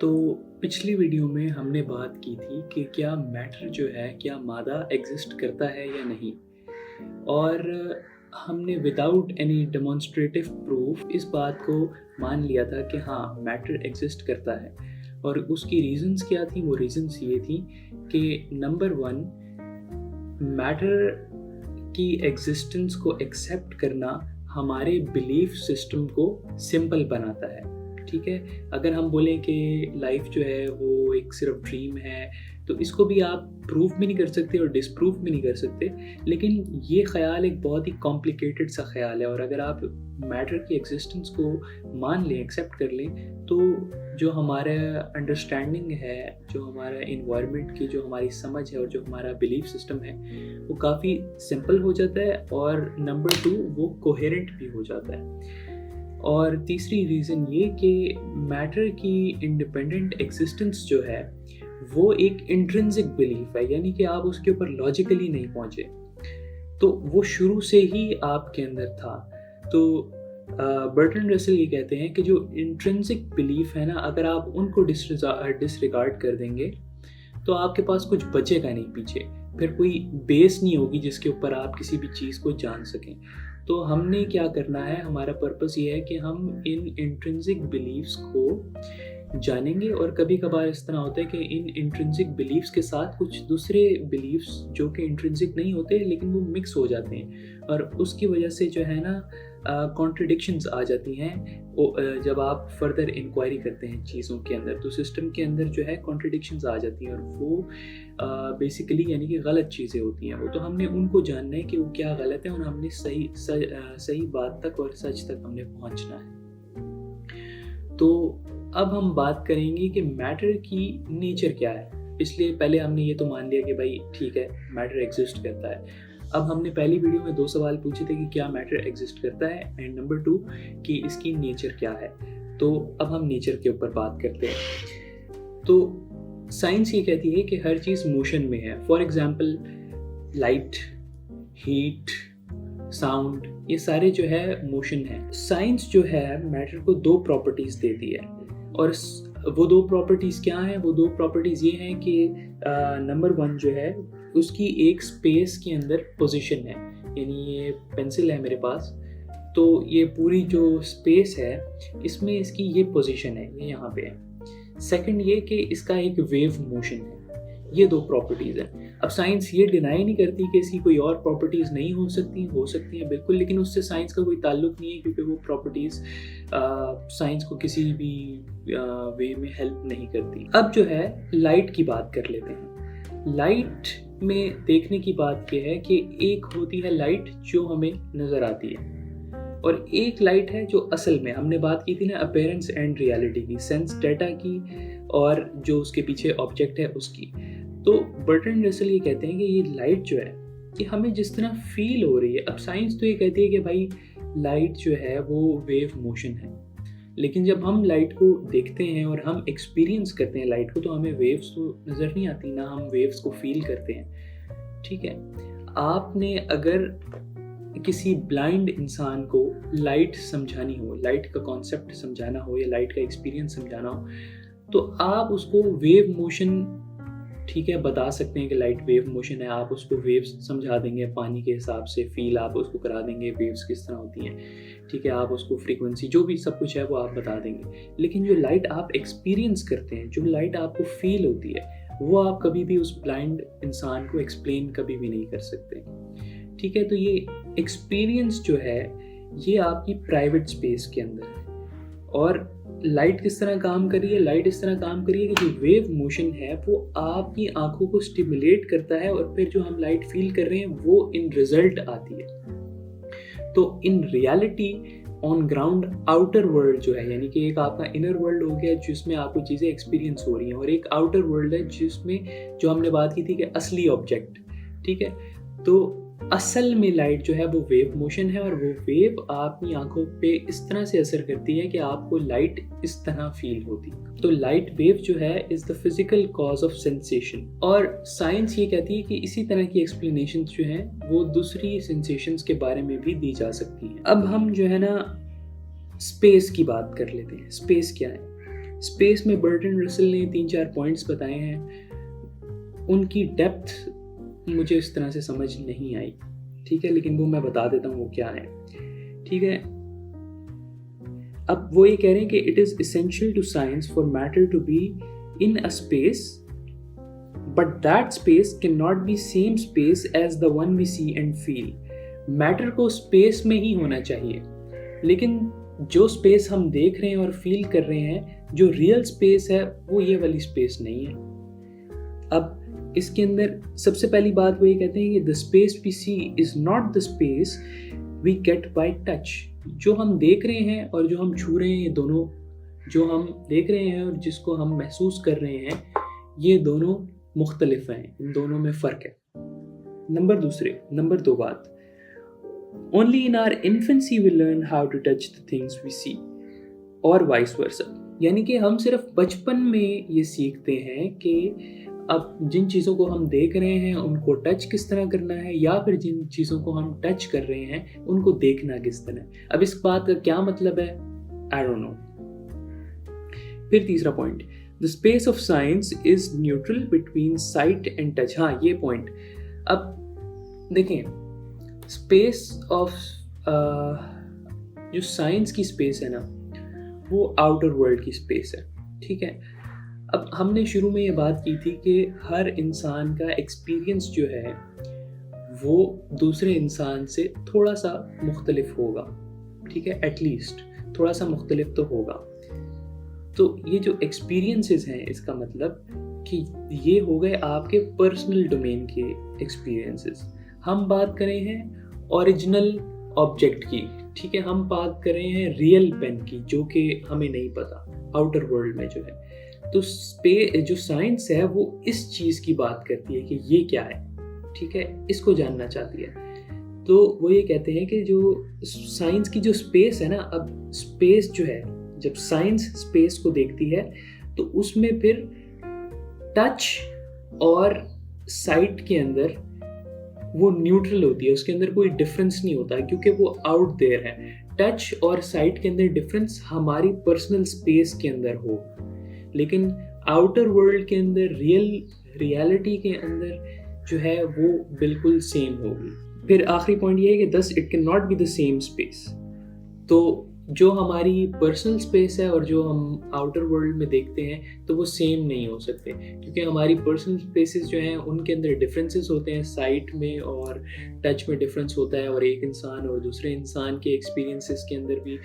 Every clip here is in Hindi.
तो पिछली वीडियो में हमने बात की थी कि क्या मैटर जो है, क्या मादा एग्ज़िस्ट करता है या नहीं? और हमने विदाउट एनी डेमोंस्ट्रेटिव प्रूफ इस बात को मान लिया था कि हाँ, मैटर एग्ज़िस्ट करता है। और उसकी रीज़न्स क्या थी? वो रीज़न्स ये थी कि नंबर 1, मैटर की एग्ज़िस्टेंस को एक्सेप्ट करना हमारे बिलीफ सिस्टम को सिंपल बनाता है। ठीक है? अगर हम बोलें कि लाइफ जो है वो एक सिर्फ ड्रीम है, तो इसको भी आप प्रूव भी नहीं कर सकते और डिसप्रूव भी नहीं कर सकते। लेकिन ये ख़्याल एक बहुत ही कॉम्प्लिकेटेड सा ख़्याल है, और अगर आप मैटर की एग्जिस्टेंस को मान लें, एक्सेप्ट कर लें, तो जो हमारा अंडरस्टैंडिंग है, जो हमारा एनवायरनमेंट की जो हमारी समझ है और जो हमारा बिलीफ सिस्टम है, वो काफ़ी सिंपल हो जाता है। और नंबर 2, वो कोहेरेंट भी हो जाता है। और तीसरी रीज़न ये कि मैटर की इंडिपेंडेंट एग्जिस्टेंस जो है वो एक इंट्रिंसिक बिलीफ है, यानी कि आप उसके ऊपर लॉजिकली नहीं पहुंचे, तो वो शुरू से ही आपके अंदर था। तो बर्टन रसल ये कहते हैं कि जो इंट्रिंसिक बिलीफ है ना, अगर आप उनको डिसरिगार्ड कर देंगे तो आपके पास कुछ बचेगा नहीं पीछे, फिर कोई बेस नहीं होगी जिसके ऊपर आप किसी भी चीज़ को जान सकें। तो हमने क्या करना है, हमारा पर्पस ये है कि हम इन इंट्रिंसिक बिलीफ्स को जानेंगे। और कभी कभार इस तरह होता है कि इन इंट्रिंसिक बिलीफ्स के साथ कुछ दूसरे बिलीफ्स जो कि इंट्रिंसिक नहीं होते लेकिन वो मिक्स हो जाते हैं, और उसकी वजह से जो है ना कॉन्ट्रडिक्शंस आ जाती हैं। जब आप फर्दर इंक्वायरी करते हैं चीज़ों के अंदर, तो सिस्टम के अंदर जो है कॉन्ट्रडिक्शंस आ जाती हैं, और वो बेसिकली यानी कि गलत चीज़ें होती हैं वो। तो हमने उनको जानना है कि वो क्या गलत है, और हमने सही बात तक और सच तक हमने पहुंचना है। तो अब हम बात करेंगे कि मैटर की नेचर क्या है। इसलिए पहले हमने ये तो मान लिया कि भाई ठीक है, मैटर एग्जिस्ट करता है। अब हमने पहली वीडियो में 2 सवाल पूछे थे कि क्या मैटर एग्जिस्ट करता है, एंड नंबर 2 कि इसकी नेचर क्या है। तो अब हम नेचर के ऊपर बात करते हैं। तो साइंस ये कहती है कि हर चीज़ मोशन में है। For example light, heat, sound, ये सारे जो है मोशन है। साइंस जो है मैटर को 2 प्रॉपर्टीज़ देती है, और वो 2 प्रॉपर्टीज़ क्या हैं? वो 2 प्रॉपर्टीज़ ये हैं कि नंबर 1 जो है उसकी एक स्पेस के अंदर पोजीशन है, यानी ये पेंसिल है मेरे पास, तो ये पूरी जो स्पेस है इसमें इसकी ये पोजीशन है, ये यहाँ पे है। सेकंड ये कि इसका एक वेव मोशन है। ये 2 प्रॉपर्टीज़ हैं। अब साइंस ये डिनाई नहीं करती कि इसकी कोई और प्रॉपर्टीज़ नहीं हो सकती हैं बिल्कुल, लेकिन उससे साइंस का कोई ताल्लुक नहीं है, क्योंकि वो प्रॉपर्टीज़ साइंस को किसी भी वे में हेल्प नहीं करती। अब जो है लाइट की बात कर लेते हैं। लाइट में देखने की बात यह है कि एक होती है लाइट जो हमें नज़र आती है, और एक लाइट है जो असल में, हमने बात की थी ना अपीयरेंस एंड रियलिटी की, सेंस डेटा की और जो उसके पीछे ऑब्जेक्ट है उसकी। तो बर्टन रसल ये कहते हैं कि ये लाइट जो है कि हमें जिस तरह फील हो रही है, अब साइंस तो ये कहती है कि भाई लाइट जो है वो वेव मोशन है, लेकिन जब हम लाइट को देखते हैं और हम एक्सपीरियंस करते हैं लाइट को, तो हमें वेव्स तो नज़र नहीं आती, ना हम वेव्स को फील करते हैं। ठीक है, आपने अगर किसी ब्लाइंड इंसान को लाइट समझानी हो, लाइट का कॉन्सेप्ट समझाना हो या लाइट का एक्सपीरियंस समझाना हो, तो आप उसको वेव मोशन, ठीक है, बता सकते हैं कि लाइट वेव मोशन है, आप उसको वेव्स समझा देंगे पानी के हिसाब से, फील आप उसको करा देंगे वेव्स किस तरह होती हैं, ठीक है, आप उसको फ्रीक्वेंसी जो भी सब कुछ है वो आप बता देंगे। लेकिन जो लाइट आप एक्सपीरियंस करते हैं, जो लाइट आपको फील होती है, वो आप कभी भी उस ब्लाइंड इंसान को एक्सप्लेन कभी भी नहीं कर सकते। ठीक है, तो ये एक्सपीरियंस जो है ये आपकी प्राइवेट स्पेस के अंदर है। और लाइट किस तरह काम कर रही है? लाइट इस तरह काम कर रही है कि जो वेव मोशन है वो आपकी आंखों को स्टिमुलेट करता है, और फिर जो हम लाइट फील कर रहे हैं वो इन रिजल्ट आती है। तो in reality on ground outer world जो है, यानी कि एक आपका इनर वर्ल्ड हो गया जिसमें आपको चीज़ें एक्सपीरियंस हो रही हैं, और एक आउटर वर्ल्ड है जिसमें जो हमने बात की थी कि असली ऑब्जेक्ट। ठीक है, तो असल में लाइट जो है वो वेव मोशन है, और वो वेव आपकी आंखों पे इस तरह से असर करती है कि आपको लाइट इस तरह फील होती है। तो लाइट वेव जो है is the physical cause of sensation, और साइंस ये कहती है कि इसी तरह की एक्सप्लेनेशन जो हैं वो दूसरी सेंसेशंस के बारे में भी दी जा सकती हैं। अब हम जो है ना स्पेस की बात कर लेते हैं। स्पेस क्या है? स्पेस में बर्ट्रैंड रसल ने 3-4 पॉइंट्स बताए हैं, उनकी डेप्थ मुझे इस तरह से समझ नहीं आई, ठीक है, लेकिन वो मैं बता देता हूँ वो क्या है, ठीक है। अब वो ये कह रहे हैं कि it is essential to science for matter to be in a space, but that space can not be same space as the one we see and feel. Matter को स्पेस में ही होना चाहिए, लेकिन जो स्पेस हम देख रहे हैं और फील कर रहे हैं, जो रियल स्पेस है वो ये वाली स्पेस नहीं है। अब इसके अंदर सबसे पहली बात वो ये कहते हैं कि the space we see is not the space we get by touch. जो हम देख रहे हैं और जो हम छू रहे हैं, ये दोनों, जो हम देख रहे हैं और जिसको हम महसूस कर रहे हैं, ये दोनों मुख्तलिफ हैं, इन दोनों में फ़र्क है। नंबर 2 बात, only in our infancy we learn how to touch the things we see और वाइस वर्सा। यानी कि हम सिर्फ बचपन में ये सीखते हैं कि अब जिन चीज़ों को हम देख रहे हैं उनको टच किस तरह करना है, या फिर जिन चीज़ों को हम टच कर रहे हैं उनको देखना किस तरह। अब इस बात का क्या मतलब है, आई डोंट नो। फिर तीसरा point, the space of science is neutral between site and touch. हाँ, ये पॉइंट। अब देखें, स्पेस ऑफ जो साइंस की स्पेस है ना, वो आउटर वर्ल्ड की स्पेस है, ठीक है। अब हमने शुरू में ये बात की थी कि हर इंसान का एक्सपीरियंस जो है वो दूसरे इंसान से थोड़ा सा मुख्तलिफ होगा, ठीक है, एटलीस्ट थोड़ा सा मुख्तलिफ तो होगा। तो ये जो एक्सपीरियंसेस हैं, इसका मतलब कि ये हो गए आपके पर्सनल डोमेन के एक्सपीरियंसेस। हम बात करें हैं ओरिजिनल ऑब्जेक्ट की, ठीक है, हम बात करें हैं रियल पेन की, जो कि हमें नहीं पता आउटर वर्ल्ड में जो है। तो जो साइंस है वो इस चीज़ की बात करती है कि ये क्या है, ठीक है, इसको जानना चाहती है। तो वो ये कहते हैं कि जो साइंस की जो स्पेस है ना, अब स्पेस जो है, जब साइंस स्पेस को देखती है तो उसमें फिर टच और साइट के अंदर वो न्यूट्रल होती है, उसके अंदर कोई डिफरेंस नहीं होता है, क्योंकि वो आउट देयर है। टच और साइट के अंदर डिफरेंस हमारी पर्सनल स्पेस के अंदर हो, लेकिन आउटर वर्ल्ड के अंदर, रियलिटी के अंदर जो है वो बिल्कुल सेम होगी। फिर आखिरी पॉइंट ये है कि thus it can not be the same space. तो जो हमारी पर्सनल स्पेस है और जो हम आउटर वर्ल्ड में देखते हैं, तो वो सेम नहीं हो सकते, क्योंकि हमारी पर्सनल स्पेसेस जो हैं उनके अंदर डिफरेंसेस होते हैं, साइट में और टच में डिफरेंस होता है, और एक इंसान और दूसरे इंसान के एक्सपीरियंसेस के अंदर भी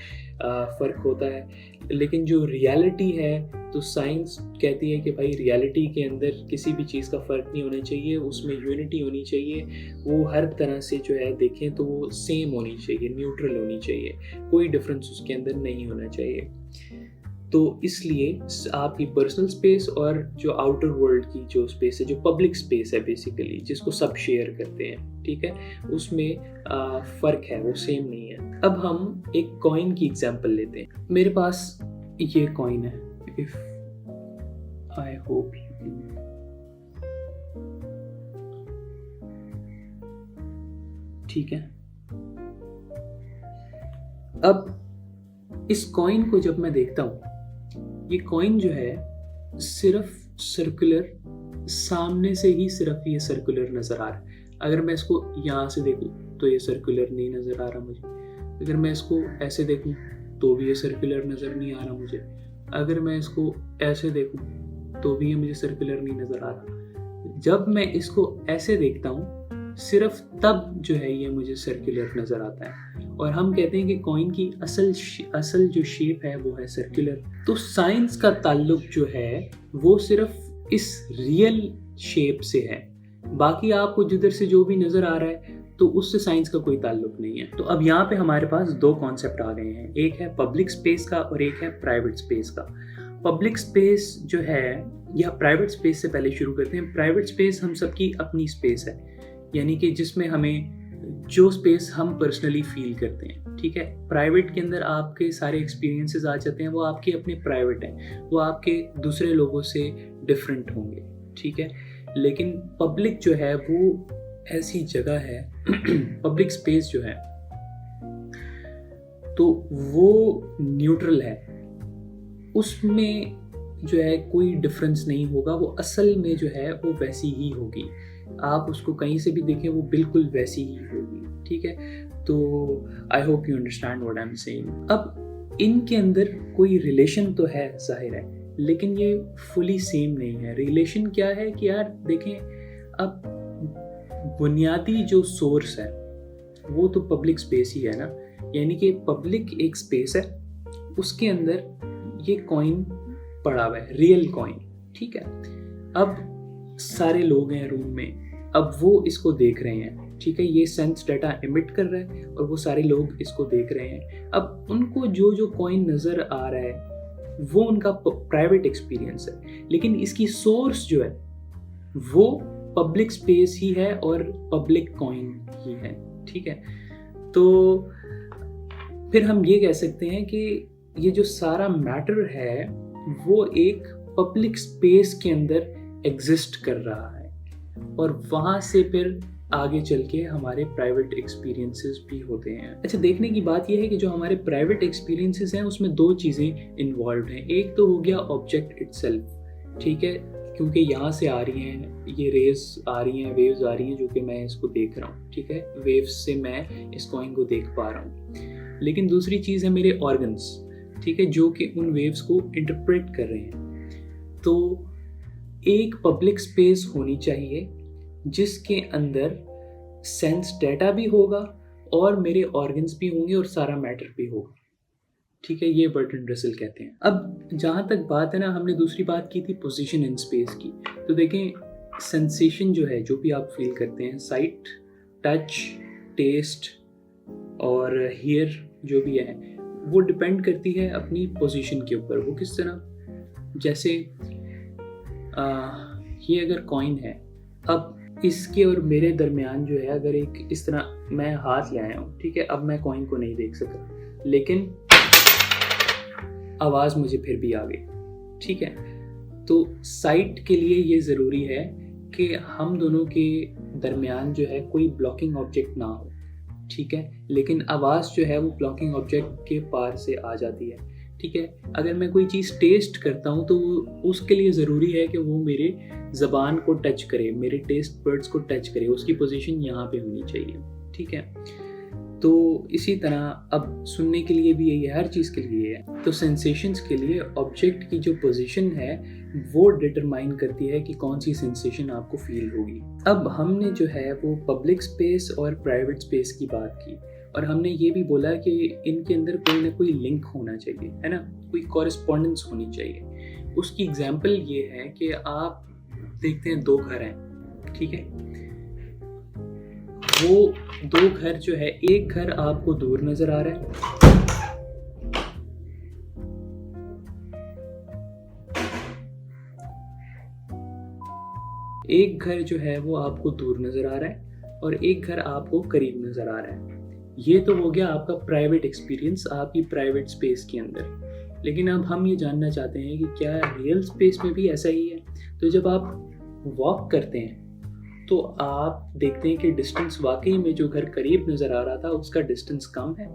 फ़र्क होता है। लेकिन जो रियलिटी है, तो साइंस कहती है कि भाई रियलिटी के अंदर किसी भी चीज़ का फ़र्क नहीं होना चाहिए, उसमें यूनिटी होनी चाहिए, वो हर तरह से जो है देखें तो वो सेम होनी चाहिए, न्यूट्रल होनी चाहिए, कोई डिफरेंस उसके अंदर नहीं होना चाहिए। तो इसलिए आपकी पर्सनल स्पेस और जो आउटर वर्ल्ड की जो स्पेस है, जो पब्लिक स्पेस है बेसिकली, जिसको सब शेयर करते हैं, ठीक है, उसमें फ़र्क है, वो सेम नहीं है। अब हम एक कॉइन की एग्जांपल लेते हैं। मेरे पास ये कॉइन है, इफ आई होप ठीक है। अब इस कॉइन को जब मैं देखता हूँ, ये कॉइन जो है सिर्फ सर्कुलर, सामने से ही सिर्फ ये सर्कुलर नज़र आ रहा है। अगर मैं इसको यहाँ से देखूँ तो ये सर्कुलर नहीं नज़र आ रहा मुझे, अगर मैं इसको ऐसे देखूँ तो भी ये सर्कुलर नज़र नहीं आ रहा मुझे, अगर मैं इसको ऐसे देखूँ तो भी ये मुझे सर्कुलर नहीं नज़र आ रहा। जब मैं इसको ऐसे देखता हूँ, सिर्फ तब जो है ये मुझे सर्कुलर नज़र आता है, और हम कहते हैं कि कॉइन की असल जो शेप है वो है सर्कुलर। तो साइंस का ताल्लुक जो है वो सिर्फ इस रियल शेप से है, बाकी आपको जिधर से जो भी नज़र आ रहा है तो उससे साइंस का कोई ताल्लुक नहीं है। तो अब यहाँ पे हमारे पास दो कॉन्सेप्ट आ गए हैं, एक है पब्लिक स्पेस का और एक है प्राइवेट स्पेस का। पब्लिक स्पेस जो है, या प्राइवेट स्पेस से पहले शुरू करते हैं। प्राइवेट स्पेस हम सबकी अपनी स्पेस है, यानी कि जिसमें हमें जो स्पेस हम पर्सनली फील करते हैं, ठीक है। प्राइवेट के अंदर आपके सारे एक्सपीरियंसेस आ जाते हैं, वो आपके अपने प्राइवेट हैं, वो आपके दूसरे लोगों से डिफरेंट होंगे, ठीक है। लेकिन पब्लिक जो है वो ऐसी जगह है पब्लिक स्पेस जो है तो वो न्यूट्रल है, उसमें जो है कोई डिफरेंस नहीं होगा, वो असल में जो है वो वैसी ही होगी। आप उसको कहीं से भी देखें वो बिल्कुल वैसी ही होगी, ठीक है। तो I hope you understand what I am saying. अब इनके अंदर कोई रिलेशन तो है, जाहिर है, लेकिन ये फुली सेम नहीं है। रिलेशन क्या है कि यार देखें, अब बुनियादी जो सोर्स है वो तो पब्लिक स्पेस ही है ना, यानी कि पब्लिक एक स्पेस है, उसके अंदर ये कॉइन पड़ा हुआ है, रियल कॉइन, ठीक है। अब सारे लोग हैं रूम में, अब वो इसको देख रहे हैं, ठीक है, ये सेंस डाटा एमिट कर रहा है और वो सारे लोग इसको देख रहे हैं। अब उनको जो जो कॉइन नज़र आ रहा है वो उनका प्राइवेट एक्सपीरियंस है, लेकिन इसकी सोर्स जो है वो पब्लिक स्पेस ही है और पब्लिक कॉइन ही है, ठीक है। तो फिर हम ये कह सकते हैं कि ये जो सारा मैटर है वो एक पब्लिक स्पेस के अंदर एग्जिस्ट कर रहा है, और वहाँ से फिर आगे चल के हमारे प्राइवेट एक्सपीरियंसेस भी होते हैं। अच्छा, देखने की बात यह है कि जो हमारे प्राइवेट एक्सपीरियंसेस हैं उसमें दो चीज़ें इन्वॉल्व हैं। एक तो हो गया ऑब्जेक्ट इटसेल्फ, ठीक है, क्योंकि यहाँ से आ रही हैं ये रेज आ रही हैं, वेव्स आ रही हैं जो कि मैं इसको देख रहा हूँ, ठीक है, वेव्स से मैं इस कॉइन को देख पा रहा हूँ। लेकिन दूसरी चीज़ है मेरे ऑर्गन्स, ठीक है, जो कि उन वेव्स को इंटरप्रेट कर रहे हैं। तो एक पब्लिक स्पेस होनी चाहिए जिसके अंदर सेंस डाटा भी होगा और मेरे ऑर्गन्स भी होंगे और सारा मैटर भी होगा, ठीक है। ये बर्टन रसल कहते हैं। अब जहाँ तक बात है ना, हमने दूसरी बात की थी पोजीशन इन स्पेस की। तो देखें, सेंसेशन जो है, जो भी आप फील करते हैं, साइट, टच, टेस्ट और हियर जो भी है, वो डिपेंड करती है अपनी पोजीशन के ऊपर। वो किस तरह, जैसे ये अगर कॉइन है, अब इसके और मेरे दरमियान जो है अगर एक इस तरह मैं हाथ ले आया हूँ, ठीक है, अब मैं कॉइन को नहीं देख सका, लेकिन आवाज़ मुझे फिर भी आ गई, ठीक है। तो साइट के लिए ये ज़रूरी है कि हम दोनों के दरमियान जो है कोई ब्लॉकिंग ऑब्जेक्ट ना हो, ठीक है, लेकिन आवाज़ जो है वो ब्लॉकिंग ऑब्जेक्ट के पार से आ जाती है, ठीक है। अगर मैं कोई चीज़ टेस्ट करता हूँ तो उसके लिए ज़रूरी है कि वो मेरे ज़बान को टच करे, मेरे टेस्ट बर्ड्स को टच करे, उसकी पोजीशन यहाँ पे होनी चाहिए, ठीक है। तो इसी तरह अब सुनने के लिए भी यही है, हर चीज़ के लिए है। तो सेंसेशंस के लिए ऑब्जेक्ट की जो पोजीशन है वो डिटरमाइन करती है कि कौन सी सेंसेशन आपको फील होगी। अब हमने जो है वो पब्लिक स्पेस और प्राइवेट स्पेस की बात की, और हमने ये भी बोला कि इनके अंदर कोई ना कोई लिंक होना चाहिए, है ना, कोई कॉरेस्पॉन्डेंस होनी चाहिए। उसकी एग्जांपल ये है कि आप देखते हैं दो घर हैं, ठीक है, वो दो घर जो है, एक घर आपको दूर नजर आ रहा है, एक घर जो है वो आपको दूर नजर आ रहा है और एक घर आपको करीब नजर आ रहा है। ये तो हो गया आपका प्राइवेट एक्सपीरियंस, आपकी प्राइवेट स्पेस के अंदर। लेकिन अब हम ये जानना चाहते हैं कि क्या रियल स्पेस में भी ऐसा ही है। तो जब आप वॉक करते हैं तो आप देखते हैं कि डिस्टेंस वाकई में जो घर करीब नज़र आ रहा था उसका डिस्टेंस कम है,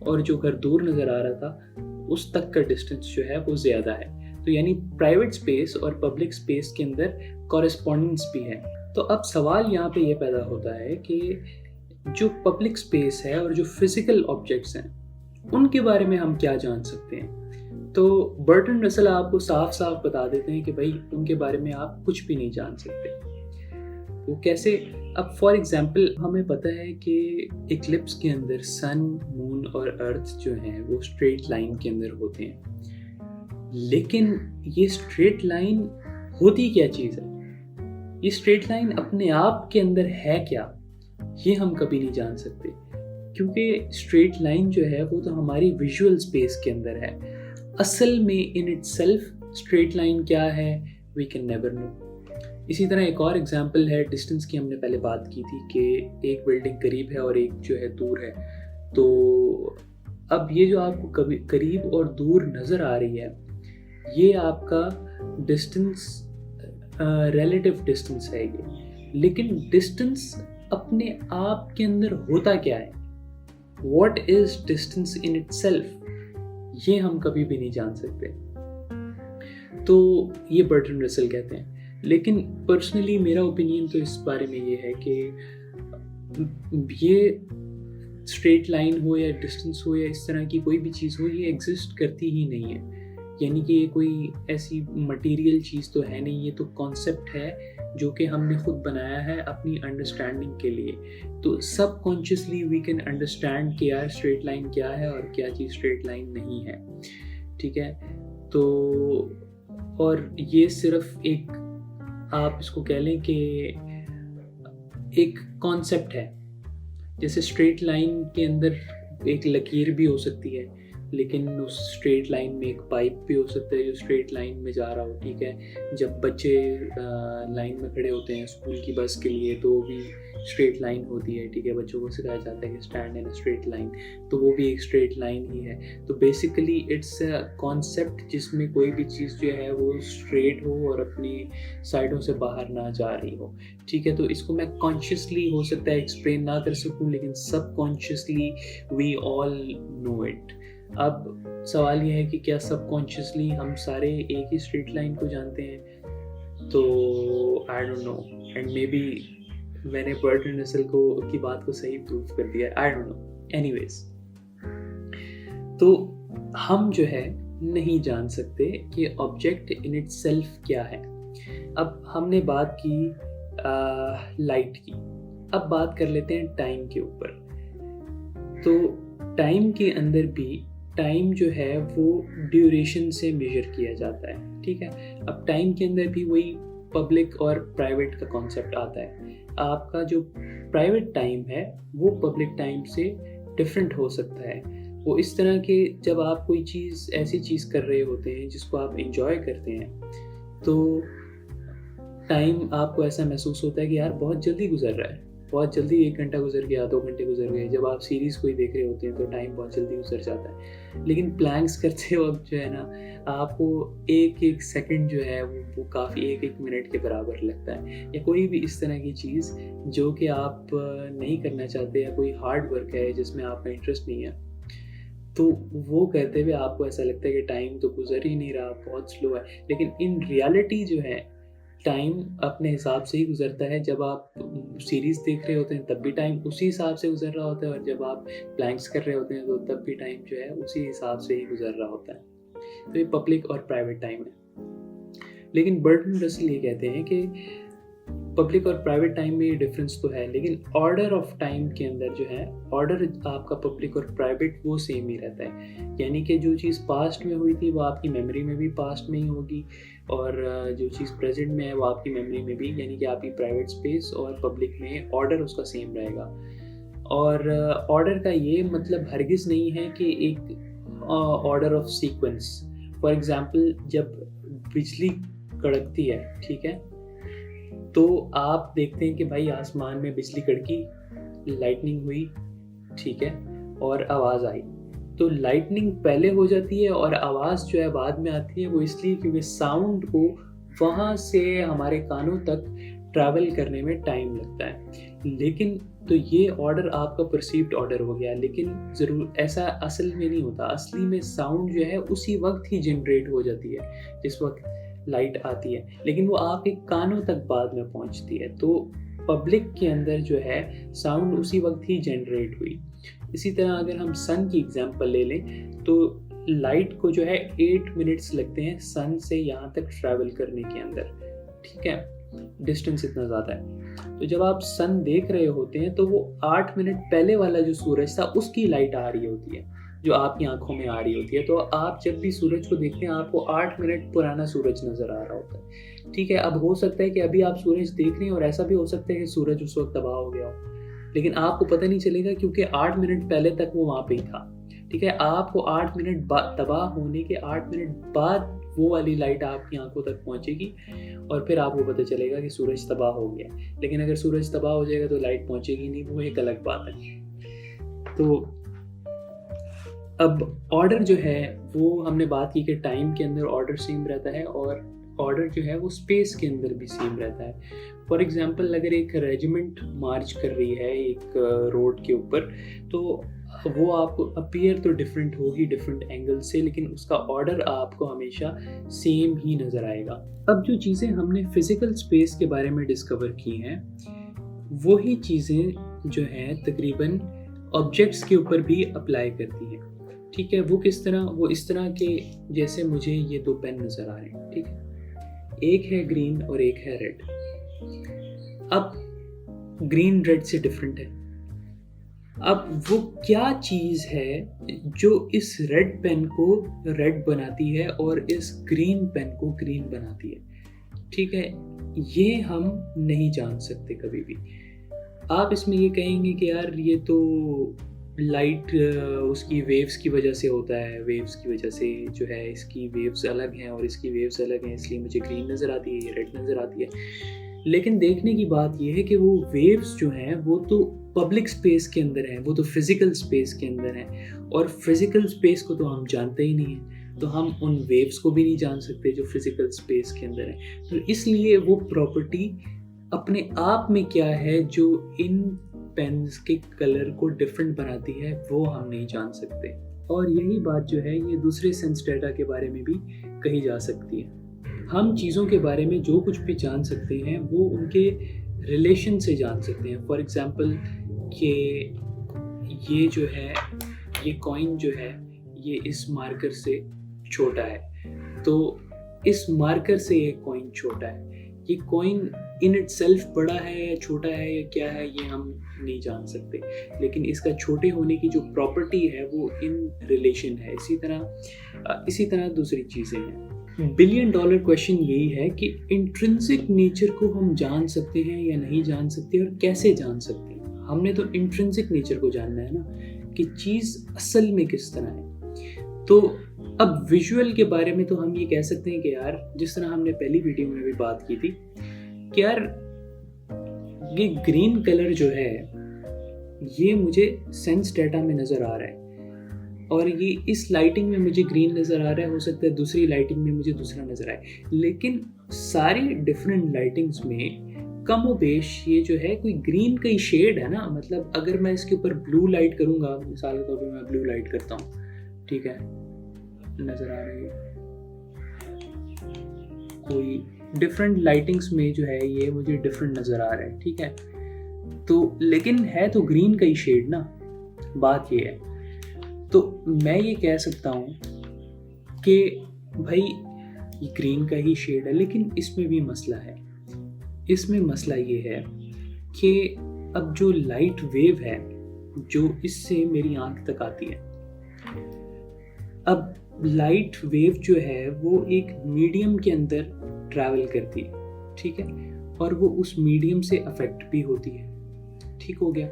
और जो घर दूर नज़र आ रहा था उस तक का डिस्टेंस जो है वो ज़्यादा है। तो यानी प्राइवेट स्पेस और पब्लिक स्पेस के अंदर कॉरेस्पॉन्डेंस भी है। तो अब सवाल यहाँ पे ये पैदा होता है कि जो पब्लिक स्पेस है और जो फिजिकल ऑब्जेक्ट्स हैं उनके बारे में हम क्या जान सकते हैं। तो बर्टन रसल आपको साफ साफ बता देते हैं कि भाई उनके बारे में आप कुछ भी नहीं जान सकते। वो कैसे? अब फॉर एग्जांपल हमें पता है कि इक्लिप्स के अंदर सन, मून और अर्थ जो हैं वो स्ट्रेट लाइन के अंदर होते हैं, लेकिन ये स्ट्रेट लाइन होती क्या चीज़ है, ये स्ट्रेट लाइन अपने आप के अंदर है क्या, ये हम कभी नहीं जान सकते, क्योंकि स्ट्रेट लाइन जो है वो तो हमारी विजुअल स्पेस के अंदर है। असल में इन इटसेल्फ स्ट्रेट लाइन क्या है, वी कैन नेवर नो। इसी तरह एक और एग्जांपल है, डिस्टेंस की हमने पहले बात की थी कि एक बिल्डिंग करीब है और एक जो है दूर है। तो अब ये जो आपको कभी करीब और दूर नज़र आ रही है, ये आपका डिस्टेंस रिलेटिव डिस्टेंस है ये, लेकिन डिस्टेंस अपने आप के अंदर होता क्या है, what is distance in itself, ये हम कभी भी नहीं जान सकते। तो ये बर्ट्रैंड रसल कहते हैं। लेकिन पर्सनली मेरा ओपिनियन तो इस बारे में ये है कि ये स्ट्रेट लाइन हो या डिस्टेंस हो या इस तरह की कोई भी चीज़ हो, ये एग्जिस्ट करती ही नहीं है। यानी कि ये कोई ऐसी मटेरियल चीज़ तो है नहीं, ये तो कॉन्सेप्ट है जो कि हमने खुद बनाया है अपनी अंडरस्टैंडिंग के लिए। तो सब कॉन्शियसली वी कैन अंडरस्टैंड कि यार स्ट्रेट लाइन क्या है और क्या चीज़ स्ट्रेट लाइन नहीं है, ठीक है। तो और ये सिर्फ एक, आप इसको कह लें कि एक कॉन्सेप्ट है। जैसे स्ट्रेट लाइन के अंदर एक लकीर भी हो सकती है, लेकिन उस स्ट्रेट लाइन में एक पाइप भी हो सकता है जो स्ट्रेट लाइन में जा रहा हो, ठीक है। जब बच्चे लाइन में खड़े होते हैं स्कूल की बस के लिए, तो वो भी स्ट्रेट लाइन होती है, ठीक है। बच्चों को सिखाया जाता है कि stand in a straight line, तो वो भी एक स्ट्रेट लाइन ही है। तो बेसिकली इट्स अ कॉन्सेप्ट जिसमें कोई भी चीज़ जो है वो स्ट्रेट हो और अपनी साइडों से बाहर ना जा रही हो, ठीक है। तो इसको मैं कॉन्शियसली हो सकता है एक्सप्लेन ना कर सकूँ, लेकिन सब consciously we all know it. अब सवाल यह है कि क्या सबकॉन्शियसली हम सारे एक ही स्ट्रेट लाइन को जानते हैं? तो I don't know, and may be मैंने बर्ट्रैंड रसल की बात को सही प्रूफ कर दिया, आई डोंट नो। एनीवेज, तो हम जो है नहीं जान सकते कि ऑब्जेक्ट इन इटसेल्फ क्या है। अब हमने बात की लाइट की, अब बात कर लेते हैं टाइम के ऊपर। तो टाइम के अंदर भी टाइम जो है वो ड्यूरेशन से मेजर किया जाता है, ठीक है। अब टाइम के अंदर भी वही पब्लिक और प्राइवेट का कॉन्सेप्ट आता है। आपका जो प्राइवेट टाइम है वो पब्लिक टाइम से डिफरेंट हो सकता है। वो इस तरह के, जब आप कोई चीज़ ऐसी चीज़ कर रहे होते हैं जिसको आप इंजॉय करते हैं, तो टाइम आपको ऐसा महसूस होता है कि यार बहुत जल्दी गुजर रहा है, बहुत जल्दी 1 घंटा गुजर गया, 2 घंटे गुजर गए। जब आप सीरीज़ कोई देख रहे होते हैं तो टाइम बहुत जल्दी गुजर जाता है। लेकिन प्लैंक्स करते वक्त जो है ना, आपको एक एक सेकंड जो है वो काफ़ी 1-1 मिनट के बराबर लगता है। या कोई भी इस तरह की चीज़ जो कि आप नहीं करना चाहते, या कोई हार्ड वर्क है जिसमें आपका इंटरेस्ट नहीं है, तो वो करते हुए आपको ऐसा लगता है कि टाइम तो गुजर ही नहीं रहा, बहुत स्लो है। लेकिन इन रियलिटी जो है टाइम अपने हिसाब से ही गुजरता है। जब आप सीरीज़ देख रहे होते हैं तब भी टाइम उसी हिसाब से गुजर रहा होता है, और जब आप प्लैंक्स कर रहे होते हैं तो तब भी टाइम जो है उसी हिसाब से ही गुजर रहा होता है। तो ये पब्लिक और प्राइवेट टाइम है। लेकिन बर्ट्रैंड रसल ये कहते हैं कि पब्लिक और प्राइवेट टाइम में ये डिफरेंस तो है, लेकिन ऑर्डर ऑफ टाइम के अंदर जो है, ऑर्डर आपका पब्लिक और प्राइवेट वो सेम ही रहता है। यानी कि जो चीज़ पास्ट में हुई थी वो आपकी मेमोरी में भी पास्ट में ही होगी, और जो चीज़ प्रेजेंट में है वो आपकी मेमोरी में भी, यानी कि आपकी प्राइवेट स्पेस और पब्लिक में ऑर्डर उसका सेम रहेगा। और ऑर्डर का ये मतलब हरगिज़ नहीं है कि एक order of sequence. For example, जब बिजली कड़कती है, ठीक है, तो आप देखते हैं कि भाई आसमान में बिजली कड़की, लाइटनिंग हुई, ठीक है, और आवाज़ आई। तो लाइटनिंग पहले हो जाती है और आवाज़ जो है बाद में आती है। वो इसलिए क्योंकि साउंड को वहाँ से हमारे कानों तक ट्रैवल करने में टाइम लगता है। लेकिन तो ये ऑर्डर आपका परसीव्ड ऑर्डर हो गया, लेकिन ज़रूर ऐसा असल में नहीं होता। असली में साउंड जो है उसी वक्त ही जनरेट हो जाती है जिस वक्त लाइट आती है, लेकिन वो आपके कानों तक बाद में पहुंचती है। तो पब्लिक के अंदर जो है साउंड उसी वक्त ही जनरेट हुई। इसी तरह अगर हम सन की एग्जांपल ले लें तो लाइट को जो है 8 मिनट्स लगते हैं सन से यहाँ तक ट्रैवल करने के अंदर, ठीक है, डिस्टेंस इतना ज़्यादा है। तो जब आप सन देख रहे होते हैं तो वो 8 मिनट पहले वाला जो सूरज था उसकी लाइट आ रही होती है जो आपकी आंखों में आ रही होती है। तो आप जब भी सूरज को देखते हैं आपको 8 मिनट पुराना सूरज नज़र आ रहा होता है, ठीक है। अब हो सकता है कि अभी आप सूरज देख रहे हैं और ऐसा भी हो सकता है कि सूरज उस वक्त तबाह हो गया हो, लेकिन आपको पता नहीं चलेगा क्योंकि 8 मिनट पहले तक वो वहाँ पे ही था, ठीक है। आपको 8 मिनट बाद, तबाह होने के 8 मिनट बाद वो वाली लाइट आपकी आंखों तक पहुँचेगी और फिर आपको पता चलेगा कि सूरज तबाह हो गया। लेकिन अगर सूरज तबाह हो जाएगा तो लाइट पहुँचेगी नहीं, वो एक अलग बात है। तो अब ऑर्डर जो है वो हमने बात की कि टाइम के अंदर ऑर्डर सेम रहता है और ऑर्डर जो है वो स्पेस के अंदर भी सेम रहता है। फॉर एग्जांपल, अगर एक रेजिमेंट मार्च कर रही है एक रोड के ऊपर, तो वो आपको अपीयर तो डिफरेंट होगी डिफरेंट एंगल से, लेकिन उसका ऑर्डर आपको हमेशा सेम ही नज़र आएगा। अब जो चीज़ें हमने फिज़िकल स्पेस के बारे में डिस्कवर की हैं, वही चीज़ें जो हैं तकरीबन ऑब्जेक्ट्स के ऊपर भी अप्लाई करती हैं। ठीक है, वो किस तरह? वो इस तरह के, जैसे मुझे ये 2 पेन नज़र आ रहे हैं, ठीक है? एक है ग्रीन और एक है रेड। अब ग्रीन रेड से डिफरेंट है। अब वो क्या चीज़ है जो इस रेड पेन को रेड बनाती है और इस ग्रीन पेन को ग्रीन बनाती है? ठीक है, ये हम नहीं जान सकते कभी भी। आप इसमें ये कहेंगे कि यार ये तो लाइट उसकी वेव्स की वजह से होता है, वेव्स की वजह से जो है इसकी वेव्स अलग हैं और इसकी वेव्स अलग हैं, इसलिए मुझे ग्रीन नज़र आती है, ये रेड नज़र आती है। लेकिन देखने की बात ये है कि वो वेव्स जो हैं वो तो पब्लिक स्पेस के अंदर हैं, वो तो फिज़िकल स्पेस के अंदर हैं, और फिज़िकल स्पेस को तो हम जानते ही नहीं हैं, तो हम उन वेव्स को भी नहीं जान सकते जो फिज़िकल स्पेस के अंदर हैं। तो इसलिए वो प्रॉपर्टी अपने आप में क्या है जो इन पेन्स के कलर को डिफरेंट बनाती है, वो हम नहीं जान सकते। और यही बात जो है ये दूसरे सेंस डाटा के बारे में भी कही जा सकती है। हम चीज़ों के बारे में जो कुछ भी जान सकते हैं वो उनके रिलेशन से जान सकते हैं। फॉर एग्ज़ाम्पल कि ये जो है, ये कॉइन जो है ये इस मार्कर से छोटा है, तो इस मार्कर से ये कॉइन छोटा है। ये कॉइन इन इटसेल्फ बड़ा है या छोटा है या क्या है ये हम नहीं जान सकते, लेकिन इसका छोटे होने की जो प्रॉपर्टी है वो इन रिलेशन है। इसी तरह दूसरी चीज़ें हैं। बिलियन डॉलर क्वेश्चन यही है कि इंट्रिंसिक नेचर को हम जान सकते हैं या नहीं जान सकते, और कैसे जान सकते हैं। हमने तो इंट्रिंसिक नेचर को जानना है ना, कि चीज़ असल में किस तरह है। तो अब विजुअल के बारे में तो हम ये कह सकते हैं कि यार, जिस तरह हमने पहली वीडियो में भी बात की थी कि यार ये ग्रीन कलर जो है ये मुझे सेंस डाटा में नज़र आ रहा है, और ये इस लाइटिंग में मुझे ग्रीन नज़र आ रहा है, हो सकता है दूसरी लाइटिंग में मुझे दूसरा नज़र आए, लेकिन सारी डिफरेंट लाइटिंग्स में कम बेश ये जो है कोई ग्रीन का ही शेड है ना। मतलब अगर मैं इसके ऊपर ब्लू लाइट करूँगा, मिसाल के तौर पर मैं ब्लू लाइट करता हूँ, ठीक है, नज़र आ रही है, कोई डिफरेंट लाइटिंग्स में जो है ये मुझे डिफरेंट नज़र आ रहा है, ठीक है, तो लेकिन है तो ग्रीन का ही शेड ना। बात ये है, तो मैं ये कह सकता हूँ कि भाई ये ग्रीन का ही शेड है, लेकिन इसमें भी मसला है। इसमें मसला ये है कि अब जो लाइट वेव है जो इससे मेरी आंख तक आती है, अब लाइट वेव जो है वो एक मीडियम के अंदर ट्रैवल करती है, ठीक है, और वो उस मीडियम से अफेक्ट भी होती है। ठीक हो गया,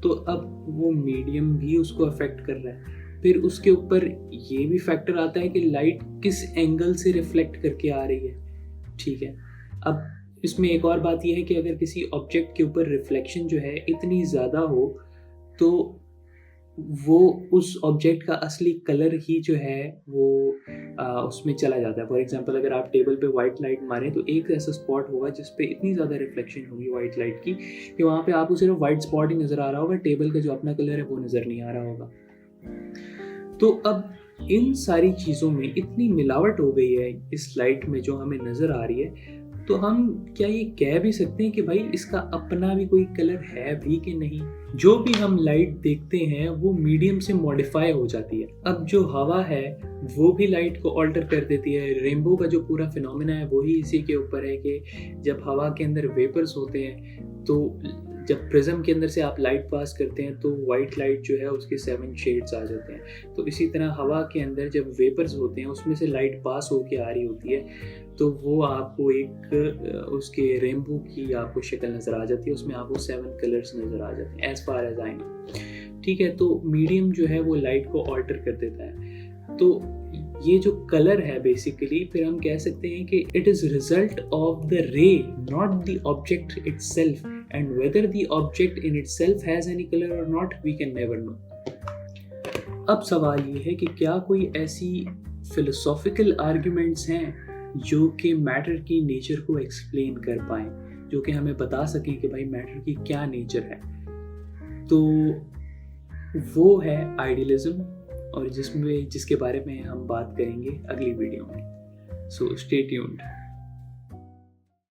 तो अब वो मीडियम भी उसको अफेक्ट कर रहा है। फिर उसके ऊपर ये भी फैक्टर आता है कि लाइट किस एंगल से रिफ्लेक्ट करके आ रही है, ठीक है। अब इसमें एक और बात यह है कि अगर किसी ऑब्जेक्ट के ऊपर रिफ्लेक्शन जो है इतनी ज़्यादा हो तो वो उस ऑब्जेक्ट का असली कलर ही जो है वो उसमें चला जाता है। फॉर एग्जांपल अगर आप टेबल पे वाइट लाइट मारें तो एक ऐसा स्पॉट होगा जिस पे इतनी ज़्यादा रिफ्लेक्शन होगी वाइट लाइट की कि वहाँ पे आपको सिर्फ वाइट स्पॉट ही नज़र आ रहा होगा, टेबल का जो अपना कलर है वो नज़र नहीं आ रहा होगा। तो अब इन सारी चीज़ों में इतनी मिलावट हो गई है इस लाइट में जो हमें नज़र आ रही है, तो हम क्या ये कह भी सकते हैं कि भाई इसका अपना भी कोई कलर है भी कि नहीं। जो भी हम लाइट देखते हैं वो मीडियम से मॉडिफाई हो जाती है। अब जो हवा है वो भी लाइट को ऑल्टर कर देती है। रेनबो का जो पूरा फिनोमेना है वही इसी के ऊपर है कि जब हवा के अंदर वेपर्स होते हैं तो जब प्रिज्म के अंदर से आप लाइट पास करते हैं तो वाइट लाइट जो है उसके 7 शेड्स आ जाते हैं। तो इसी तरह हवा के अंदर जब वेपर्स होते हैं उसमें से लाइट पास होके आ रही होती है तो वो आपको एक उसके रेनबो की आपको शक्ल नज़र आ जाती है, उसमें आपको 7 कलर्स नज़र आ जाते हैं as far as I know. ठीक है, तो मीडियम जो है वो लाइट को ऑल्टर कर देता है। तो ये जो कलर है बेसिकली फिर हम कह सकते हैं कि it is result of the ray not the object itself, and whether the object in itself has any colour or not we can never know. अब सवाल ये है कि क्या कोई ऐसी फिलोसॉफिकल आर्ग्यूमेंट्स हैं जो कि मैटर की नेचर को एक्सप्लेन कर पाएँ, जो कि हमें बता सकें कि भाई मैटर की क्या नेचर है। तो वो है आइडियलिज्म, और जिसके बारे में हम बात करेंगे अगली वीडियो में। So stay tuned.